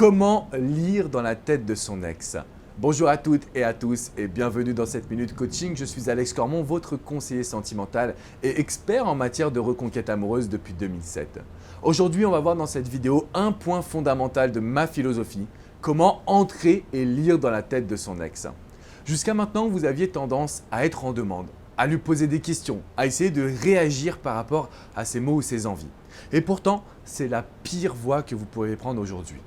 Comment lire dans la tête de son ex? Bonjour à toutes et à tous et bienvenue dans cette minute coaching. Je suis Alex Cormon, votre conseiller sentimental et expert en matière de reconquête amoureuse depuis 2007. Aujourd'hui, on va voir dans cette vidéo un point fondamental de ma philosophie, comment entrer et lire dans la tête de son ex. Jusqu'à maintenant, vous aviez tendance à être en demande, à lui poser des questions, à essayer de réagir par rapport à ses mots ou ses envies. Et pourtant, c'est la pire voie que vous pouvez prendre aujourd'hui.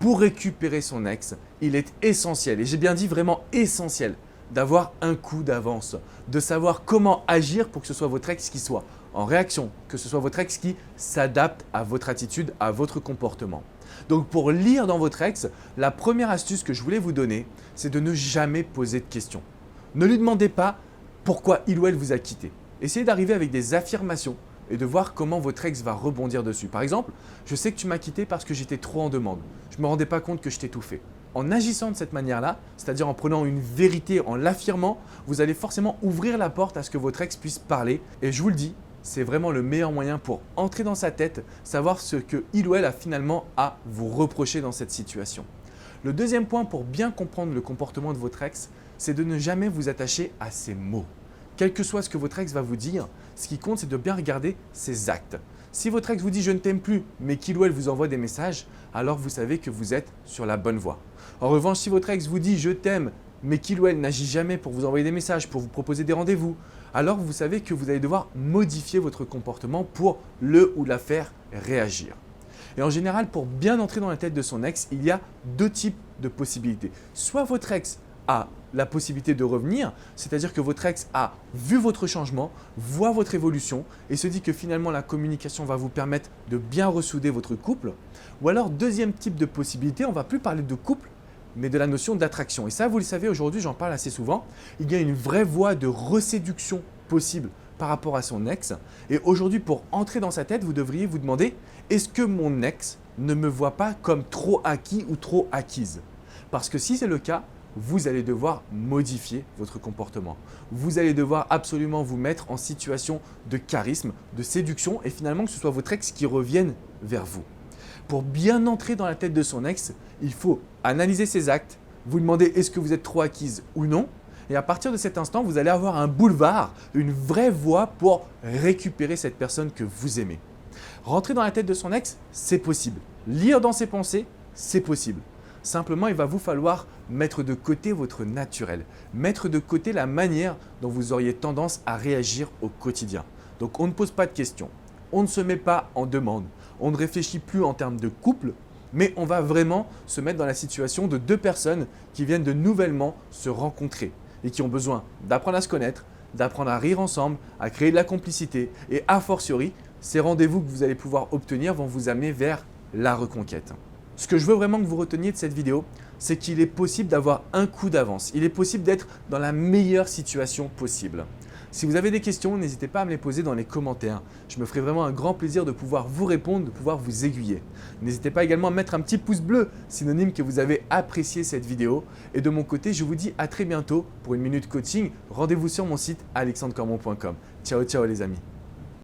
Pour récupérer son ex, il est essentiel, et j'ai bien dit vraiment essentiel, d'avoir un coup d'avance, de savoir comment agir pour que ce soit votre ex qui soit en réaction, que ce soit votre ex qui s'adapte à votre attitude, à votre comportement. Donc pour lire dans votre ex, la première astuce que je voulais vous donner, c'est de ne jamais poser de questions. Ne lui demandez pas pourquoi il ou elle vous a quitté. Essayez d'arriver avec des affirmations et de voir comment votre ex va rebondir dessus. Par exemple, je sais que tu m'as quitté parce que j'étais trop en demande. Je ne me rendais pas compte que je t'étouffais. En agissant de cette manière-là, c'est-à-dire en prenant une vérité, en l'affirmant, vous allez forcément ouvrir la porte à ce que votre ex puisse parler. Et je vous le dis, c'est vraiment le meilleur moyen pour entrer dans sa tête, savoir ce que il ou elle a finalement à vous reprocher dans cette situation. Le deuxième point pour bien comprendre le comportement de votre ex, c'est de ne jamais vous attacher à ses mots. Quel que soit ce que votre ex va vous dire, ce qui compte, c'est de bien regarder ses actes. Si votre ex vous dit « je ne t'aime plus », mais qu'il ou elle vous envoie des messages, alors vous savez que vous êtes sur la bonne voie. En revanche, si votre ex vous dit « je t'aime », mais qu'il ou elle n'agit jamais pour vous envoyer des messages, pour vous proposer des rendez-vous, alors vous savez que vous allez devoir modifier votre comportement pour le ou la faire réagir. Et en général, pour bien entrer dans la tête de son ex, il y a deux types de possibilités. Soit votre ex a la possibilité de revenir, c'est-à-dire que votre ex a vu votre changement, voit votre évolution et se dit que finalement la communication va vous permettre de bien ressouder votre couple. Ou alors, deuxième type de possibilité, on ne va plus parler de couple, mais de la notion d'attraction. Et ça, vous le savez, aujourd'hui, j'en parle assez souvent, il y a une vraie voie de reséduction possible par rapport à son ex. Et aujourd'hui, pour entrer dans sa tête, vous devriez vous demander, est-ce que mon ex ne me voit pas comme trop acquis ou trop acquise? Parce que si c'est le cas, vous allez devoir modifier votre comportement. Vous allez devoir absolument vous mettre en situation de charisme, de séduction et finalement que ce soit votre ex qui revienne vers vous. Pour bien entrer dans la tête de son ex, il faut analyser ses actes, vous demander est-ce que vous êtes trop acquise ou non. Et à partir de cet instant, vous allez avoir un boulevard, une vraie voie pour récupérer cette personne que vous aimez. Rentrer dans la tête de son ex, c'est possible. Lire dans ses pensées, c'est possible. Simplement, il va vous falloir mettre de côté votre naturel, mettre de côté la manière dont vous auriez tendance à réagir au quotidien. Donc, on ne pose pas de questions, on ne se met pas en demande, on ne réfléchit plus en termes de couple, mais on va vraiment se mettre dans la situation de deux personnes qui viennent de nouvellement se rencontrer et qui ont besoin d'apprendre à se connaître, d'apprendre à rire ensemble, à créer de la complicité et a fortiori, ces rendez-vous que vous allez pouvoir obtenir vont vous amener vers la reconquête. Ce que je veux vraiment que vous reteniez de cette vidéo, c'est qu'il est possible d'avoir un coup d'avance. Il est possible d'être dans la meilleure situation possible. Si vous avez des questions, n'hésitez pas à me les poser dans les commentaires. Je me ferai vraiment un grand plaisir de pouvoir vous répondre, de pouvoir vous aiguiller. N'hésitez pas également à mettre un petit pouce bleu, synonyme que vous avez apprécié cette vidéo. Et de mon côté, je vous dis à très bientôt pour une minute coaching. Rendez-vous sur mon site alexandrecormon.com. Ciao, ciao les amis.